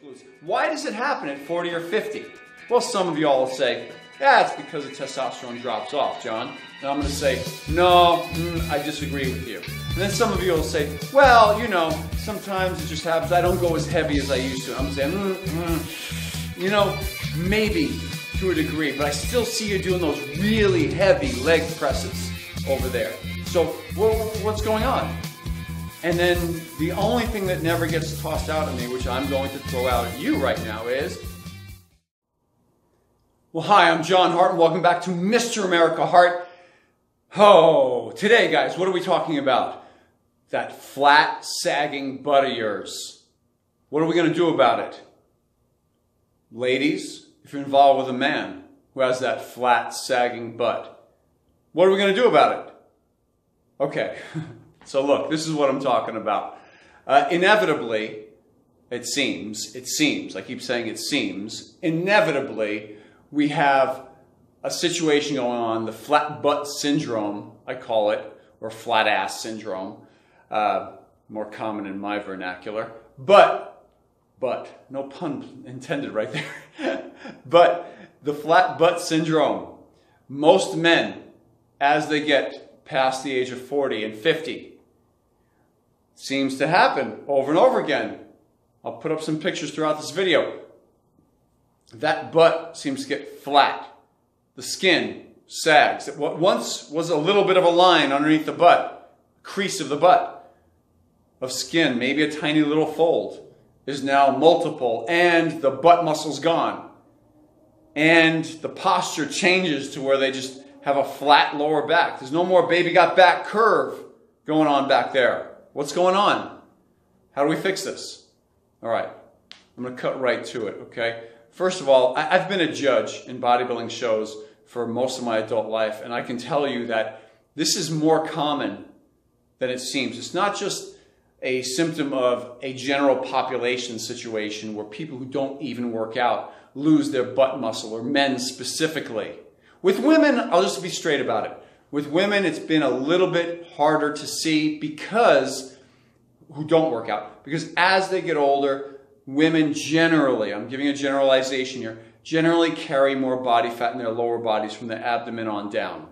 glutes. Why does it happen at 40 or 50? Well, some of y'all will say, yeah, it's because the testosterone drops off, John. And I'm going to say, no, I disagree with you. And then some of you will say, well, you know, sometimes it just happens. I don't go as heavy as I used to. I'm saying, you know, maybe to a degree, but I still see you doing those really heavy leg presses over there. So what's going on? And then the only thing that never gets tossed out at me, which I'm going to throw out at you right now is, well, hi, I'm John Hart, and welcome back to Mr. America Hart. Oh, today, guys, what are we talking about? That flat, sagging butt of yours. What are we going to do about it? Ladies, if you're involved with a man who has that flat, sagging butt, what are we going to do about it? Okay, so look, this is what I'm talking about. Inevitably, it seems, I keep saying it seems, inevitably, we have a situation going on, the flat butt syndrome, I call it, or flat ass syndrome, more common in my vernacular, but, no pun intended right there, but the flat butt syndrome, most men, as they get past the age of 40 and 50, seems to happen over and over again. I'll put up some pictures throughout this video. That butt seems to get flat. The skin sags. What once was a little bit of a line underneath the butt, crease of the butt, of skin, maybe a tiny little fold, is now multiple, and the butt muscle's gone. And the posture changes to where they just have a flat lower back. There's no more baby got back curve going on back there. What's going on? How do we fix this? All right, I'm going to cut right to it, okay? First of all, I've been a judge in bodybuilding shows for most of my adult life, and I can tell you that this is more common than it seems. It's not just a symptom of a general population situation where people who don't even work out lose their butt muscle, or men specifically. With women, I'll just be straight about it. With women, it's been a little bit harder to see because, who don't work out, because as they get older, women generally, I'm giving a generalization here, generally carry more body fat in their lower bodies from the abdomen on down.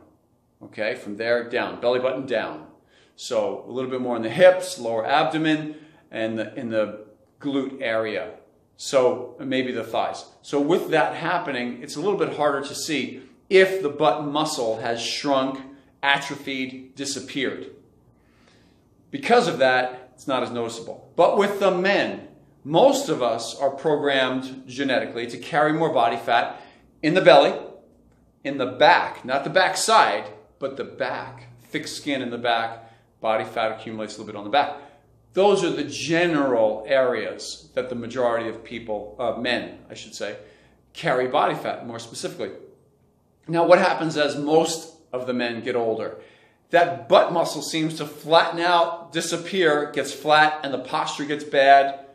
Okay, from there down, belly button down. So a little bit more in the hips, lower abdomen, and in the glute area. So maybe the thighs. So with that happening, it's a little bit harder to see if the butt muscle has shrunk, atrophied, disappeared. Because of that, it's not as noticeable. But with the men, most of us are programmed genetically to carry more body fat in the belly, in the back, not the back side, but the back, thick skin in the back, body fat accumulates a little bit on the back. Those are the general areas that the majority of people, men, I should say, carry body fat more specifically. Now, what happens as most of the men get older? That butt muscle seems to flatten out, disappear, gets flat, and the posture gets bad.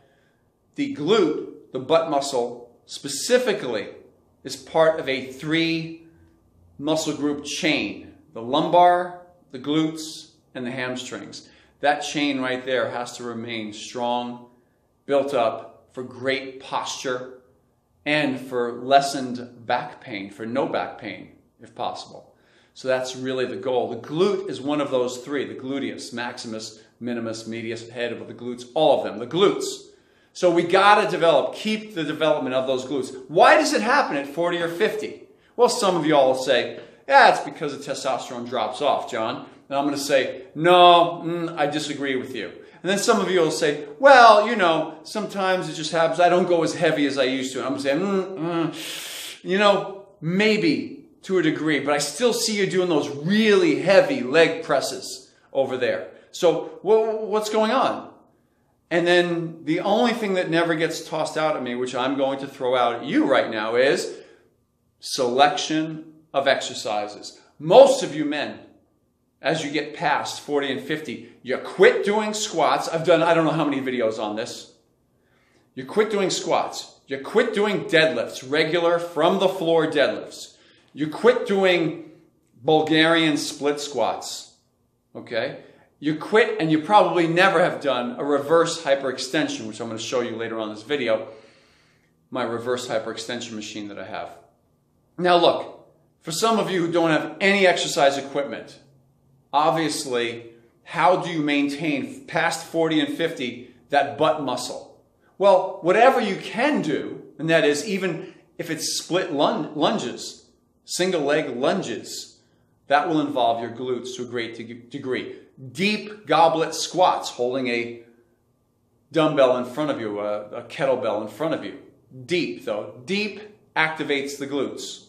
The glute, the butt muscle, specifically is part of a 3 muscle group chain. The lumbar, the glutes, and the hamstrings. That chain right there has to remain strong, built up for great posture, and for lessened back pain, for no back pain, if possible. So that's really the goal. The glute is one of those 3, the gluteus, maximus, minimus, medius, head of the glutes, all of them, the glutes. So we gotta develop, keep the development of those glutes. Why does it happen at 40 or 50? Well, some of y'all will say, yeah, it's because the testosterone drops off, John. And I'm gonna say, no, I disagree with you. And then some of you will say, well, you know, sometimes it just happens. I don't go as heavy as I used to. And I'm saying, you know, maybe to a degree, but I still see you doing those really heavy leg presses over there. So what's going on? And then the only thing that never gets tossed out at me, which I'm going to throw out at you right now, is selection of exercises. Most of you men, as you get past 40 and 50, you quit doing squats. I've done, I don't know how many videos on this. You quit doing squats. You quit doing deadlifts, regular from the floor deadlifts. You quit doing Bulgarian split squats. Okay? You quit, and you probably never have done a reverse hyperextension, which I'm going to show you later on in this video. my reverse hyperextension machine that I have. Now look, for some of you who don't have any exercise equipment, obviously, how do you maintain past 40 and 50 that butt muscle? Well, whatever you can do, and that is even if it's split lunges, single leg lunges, that will involve your glutes to a great degree. Deep goblet squats, holding a dumbbell in front of you, a kettlebell in front of you. Deep though, deep activates the glutes.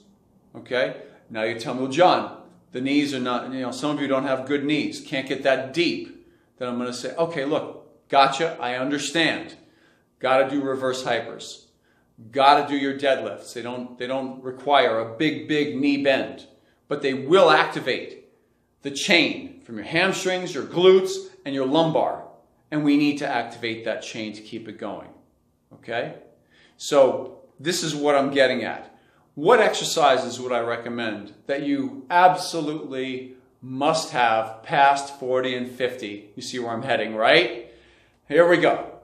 Okay? Now you tell me, well, John, the knees are not, some of you don't have good knees, can't get that deep. Then I'm going to say, okay, look, gotcha, I understand. Got to do reverse hypers. Got to do your deadlifts. They don't require a big knee bend, but they will activate the chain from your hamstrings, your glutes, and your lumbar. And we need to activate that chain to keep it going. Okay? So this is what I'm getting at. What exercises would I recommend that you absolutely must have past 40 and 50? You see where I'm heading, right? Here we go.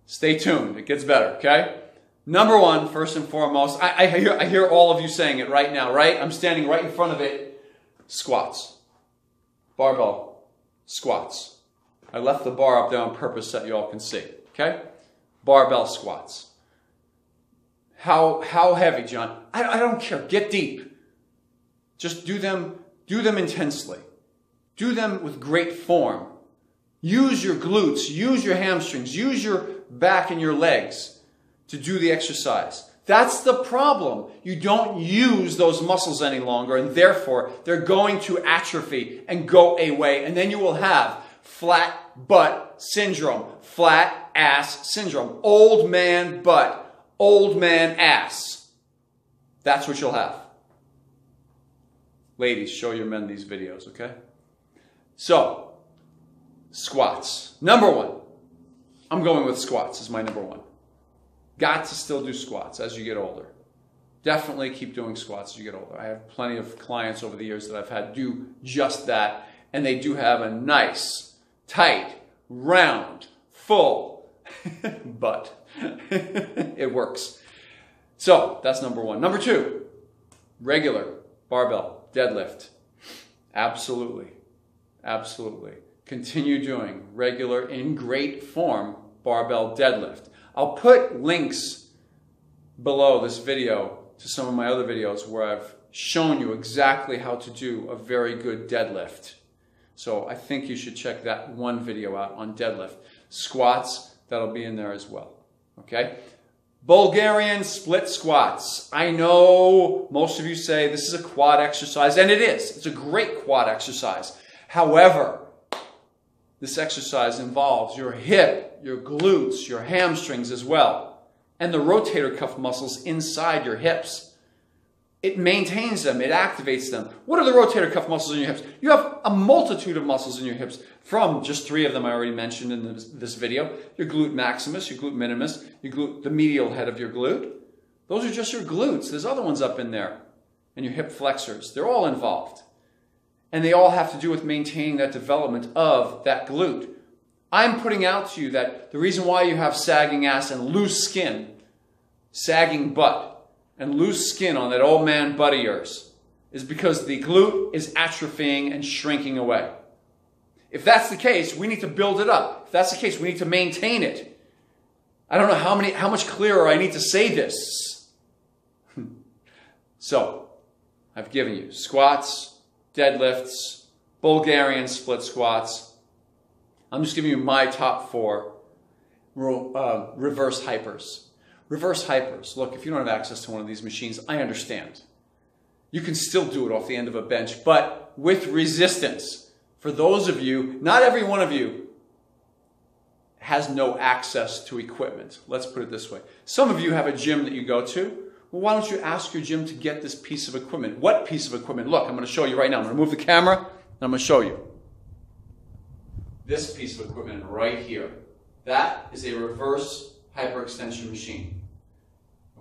Stay tuned. It gets better, okay? Number one, first and foremost, I hear all of you saying it right now, right? I'm standing right in front of it. Squats. Barbell squats. I left the bar up there on purpose so that you all can see, okay? Barbell squats. How heavy, John? I don't care. Get deep. Just do them intensely. Do them with great form. Use your glutes, use your hamstrings, use your back and your legs to do the exercise. That's the problem. You don't use those muscles any longer, and therefore they're going to atrophy and go away, and then you will have flat butt syndrome, flat ass syndrome, old man butt, old man ass. That's what you'll have. Ladies, show your men these videos, okay? So, squats. Number one. I'm going with squats as my number one. Got to still do squats as you get older. Definitely keep doing squats as you get older. I have plenty of clients over the years that I've had do just that, and they do have a nice, tight, round, full butt. It works. So that's number one. Number two, regular barbell deadlift. Absolutely. Absolutely. Continue doing regular, in great form, barbell deadlift. I'll put links below this video to some of my other videos where I've shown you exactly how to do a very good deadlift. So I think you should check that one video out on deadlift. Squats, that'll be in there as well. Okay? Bulgarian split squats. I know most of you say this is a quad exercise, and it is. It's a great quad exercise. However, this exercise involves your hip, your glutes, your hamstrings as well, and the rotator cuff muscles inside your hips. It maintains them. It activates them. What are the rotator cuff muscles in your hips? You have a multitude of muscles in your hips, from just 3 of them I already mentioned in this video. Your glute maximus, your glute minimus, the medial head of your glute. Those are just your glutes. There's other ones up in there. And your hip flexors. They're all involved. And they all have to do with maintaining that development of that glute. I'm putting out to you that the reason why you have sagging ass and loose skin, sagging butt, and loose skin on that old man butt of yours is because the glute is atrophying and shrinking away. If that's the case, we need to build it up. If that's the case, we need to maintain it. I don't know how much clearer I need to say this. So, I've given you squats, deadlifts, Bulgarian split squats. I'm just giving you my top 4 reverse hypers. Reverse hypers. Look, if you don't have access to one of these machines, I understand. You can still do it off the end of a bench, but with resistance. For those of you, not every one of you has no access to equipment. Let's put it this way. Some of you have a gym that you go to. Well, why don't you ask your gym to get this piece of equipment? What piece of equipment? Look, I'm going to show you right now. I'm going to move the camera, and I'm going to show you. This piece of equipment right here. That is a reverse hyperextension machine.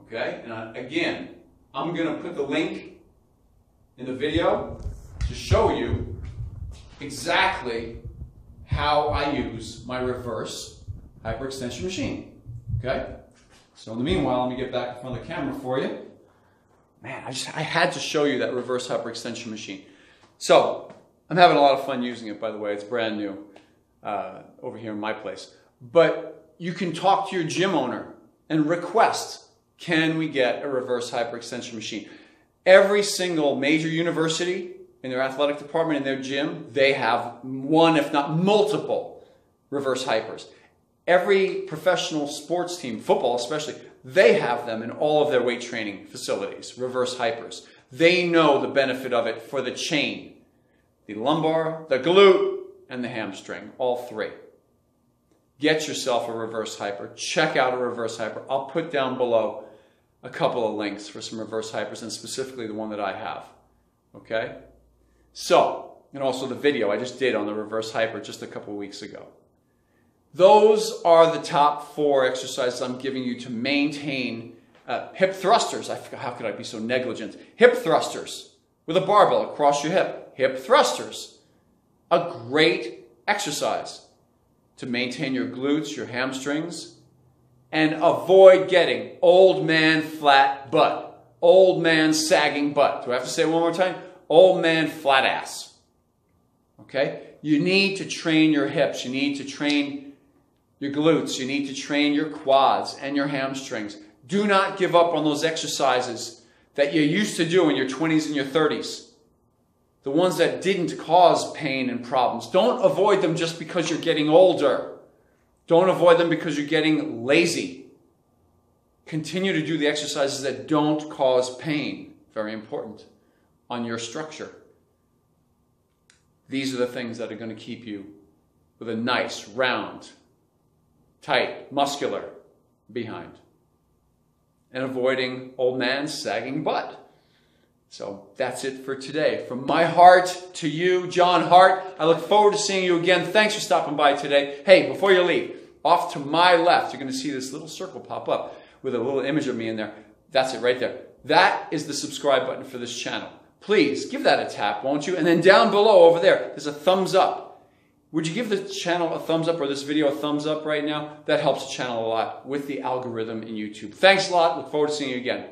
Okay? And again, I'm going to put the link in the video to show you exactly how I use my reverse hyperextension machine. Okay? So in the meanwhile, let me get back in front of the camera for you. Man, I had to show you that reverse hyperextension machine. So I'm having a lot of fun using it, by the way. It's brand new over here in my place. But you can talk to your gym owner and request, can we get a reverse hyperextension machine? Every single major university in their athletic department, in their gym, they have one, if not multiple, reverse hypers. Every professional sports team, football especially, they have them in all of their weight training facilities, reverse hypers. They know the benefit of it for the chain, the lumbar, the glute, and the hamstring, all three. Get yourself a reverse hyper. Check out a reverse hyper. I'll put down below a couple of links for some reverse hypers, and specifically the one that I have. Okay? So, and also the video I just did on the reverse hyper just a couple of weeks ago. Those are the top 4 exercises I'm giving you to maintain hip thrusters. How could I be so negligent? Hip thrusters with a barbell across your hip. Hip thrusters. A great exercise to maintain your glutes, your hamstrings, and avoid getting old man flat butt. Old man sagging butt. Do I have to say it one more time? Old man flat ass. Okay? You need to train your hips. You need to train your glutes. You need to train your quads and your hamstrings. Do not give up on those exercises that you used to do in your 20s and your 30s. The ones that didn't cause pain and problems. Don't avoid them just because you're getting older. Don't avoid them because you're getting lazy. Continue to do the exercises that don't cause pain. Very important. On your structure. These are the things that are going to keep you with a nice, round, tight, muscular behind. And avoiding old man sagging butt. So that's it for today. From my heart to you, John Hart, I look forward to seeing you again. Thanks for stopping by today. Hey, before you leave, off to my left, you're going to see this little circle pop up with a little image of me in there. That's it right there. That is the subscribe button for this channel. Please give that a tap, won't you? And then down below over there, there's a thumbs up. Would you give the channel a thumbs up or this video a thumbs up right now? That helps the channel a lot with the algorithm in YouTube. Thanks a lot. Look forward to seeing you again.